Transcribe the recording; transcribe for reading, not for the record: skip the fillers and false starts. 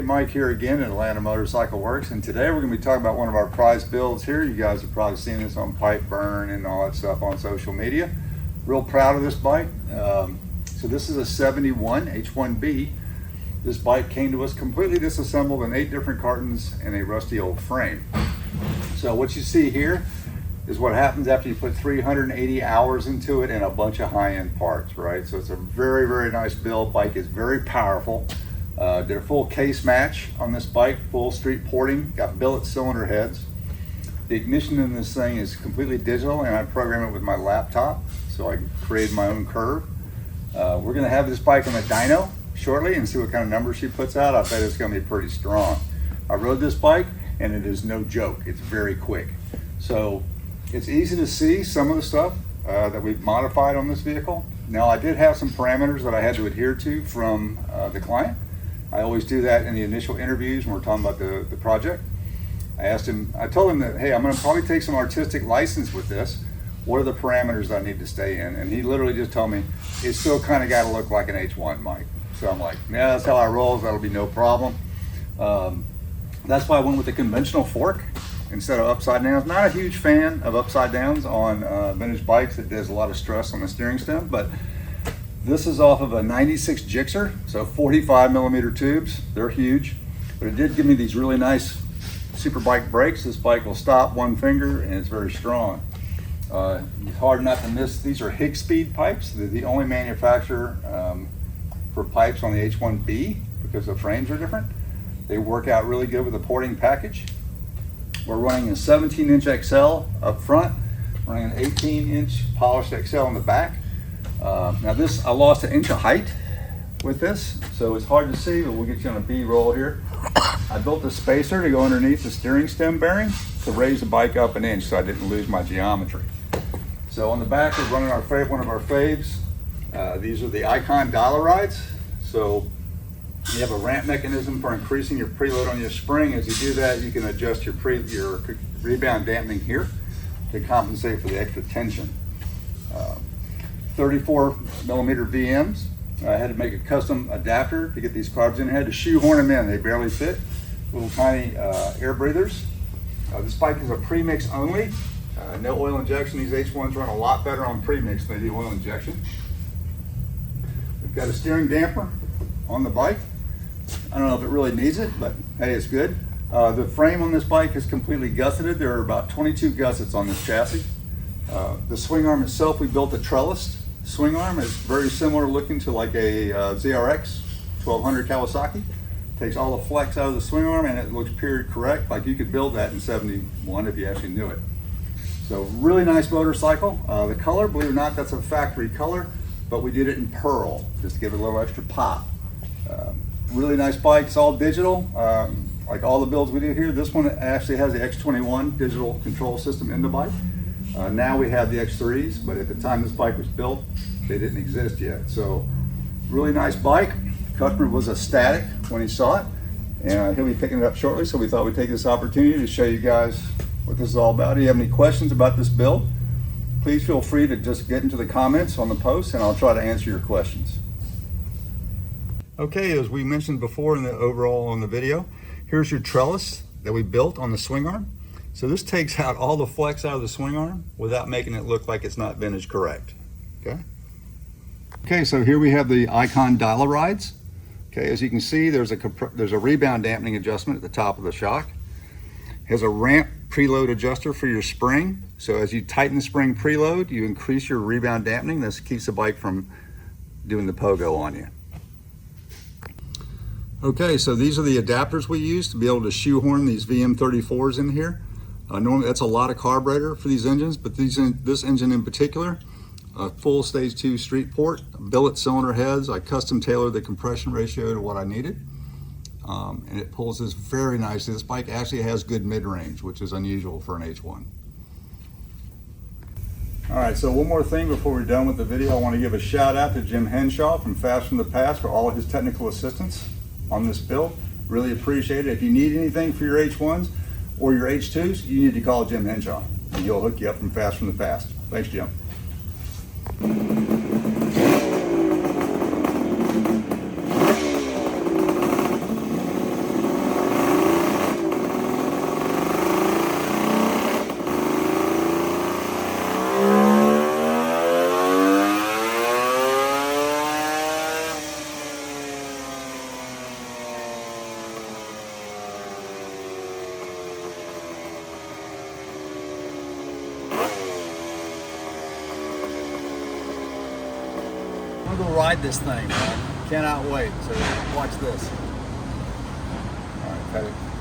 Mike here again at Atlanta Motorcycle Works, and today we're going to be talking about one of our prized builds here. You guys have probably seen this on Pipe Burn and all that stuff on social media. Real proud of this bike. So this is a 71 H1B. This bike came to us completely disassembled in 8 different cartons and a rusty old frame. So what you see here is what happens after you put 380 hours into it and a bunch of high-end parts, right? So it's a very, very nice build. Bike is very powerful. Did a full case match on this bike, full street porting, got billet cylinder heads. The ignition in this thing is completely digital, and I program it with my laptop, so I created my own curve. We're gonna have this bike on the dyno shortly and see what kind of numbers she puts out. I bet it's gonna be pretty strong. I rode this bike, and it is no joke. It's very quick. So it's easy to see some of the stuff that we've modified on this vehicle. Now, I did have some parameters that I had to adhere to from the client. I always do that in the initial interviews when we're talking about the project. I told him that, hey, I'm gonna probably take some artistic license with this. What are the parameters that I need to stay in? And he literally just told me, it's still kind of gotta look like an H1, Mike. So I'm like, yeah, that's how I roll, that'll be no problem. That's why I went with the conventional fork instead of upside downs. Not a huge fan of upside downs on vintage bikes. It does a lot of stress on the steering stem, but this is off of a 96 Gixxer, so 45 millimeter tubes. They're huge, but it did give me these really nice super bike brakes. This bike will stop one finger and it's very strong. It's hard not to miss. These are Higspeed pipes. They're the only manufacturer for pipes on the H1B because the frames are different. They work out really good with the porting package. We're running a 17-inch XL up front, running an 18-inch polished XL in the back. Now this, I lost an inch of height with this, so it's hard to see, but we'll get you on a B-roll here. I built a spacer to go underneath the steering stem bearing to raise the bike up an inch so I didn't lose my geometry. So on the back, we're running one of our faves. These are the Icon dollar rides. So you have a ramp mechanism for increasing your preload on your spring. As you do that, you can adjust your rebound dampening here to compensate for the extra tension. 34 millimeter VMs. I had to make a custom adapter to get these carbs in. I had to shoehorn them in. They barely fit. Little tiny air breathers. This bike is a premix only. No oil injection. These H1s run a lot better on premix than they do oil injection. We've got a steering damper on the bike. I don't know if it really needs it, but hey, it's good. The frame on this bike is completely gusseted. There are about 22 gussets on this chassis. The swing arm itself, we built a trellised swing arm. It's very similar looking to like a ZRX 1200 Kawasaki. Takes all the flex out of the swing arm and it looks period correct. Like you could build that in 71 if you actually knew it. So really nice motorcycle. The color, believe it or not, that's a factory color, but we did it in pearl just to give it a little extra pop. Really nice bike. It's all digital. Like all the builds we do here, this one actually has the X21 digital control system in the bike. Now we have the X3s, but at the time this bike was built, they didn't exist yet. So really nice bike. The customer was ecstatic when he saw it, and he'll be picking it up shortly. So we thought we'd take this opportunity to show you guys what this is all about. If you have any questions about this build, please feel free to just get into the comments on the post and I'll try to answer your questions. Okay, as we mentioned before in the overall on the video, here's your trellis that we built on the swing arm. So this takes out all the flex out of the swing arm without making it look like it's not vintage correct, okay? Okay, so here we have the Icon dial rides. Okay, as you can see, there's a rebound dampening adjustment at the top of the shock. It has a ramp preload adjuster for your spring. So as you tighten the spring preload, you increase your rebound dampening. This keeps the bike from doing the pogo on you. Okay, so these are the adapters we use to be able to shoehorn these VM34s in here. Normally that's a lot of carburetor for these engines, but this engine in particular, full stage 2 street port, billet cylinder heads. I custom tailored the compression ratio to what I needed. And it pulls this very nicely. This bike actually has good mid-range, which is unusual for an H1. All right, so one more thing before we're done with the video. I want to give a shout out to Jim Henshaw from Fast from the Past for all of his technical assistance on this build. Really appreciate it. If you need anything for your H1s or your H2s, you need to call Jim Henshaw and he'll hook you up from Fast from the Past. Thanks, Jim. to go ride this thing, man. Cannot wait. So watch this. All right, cut it.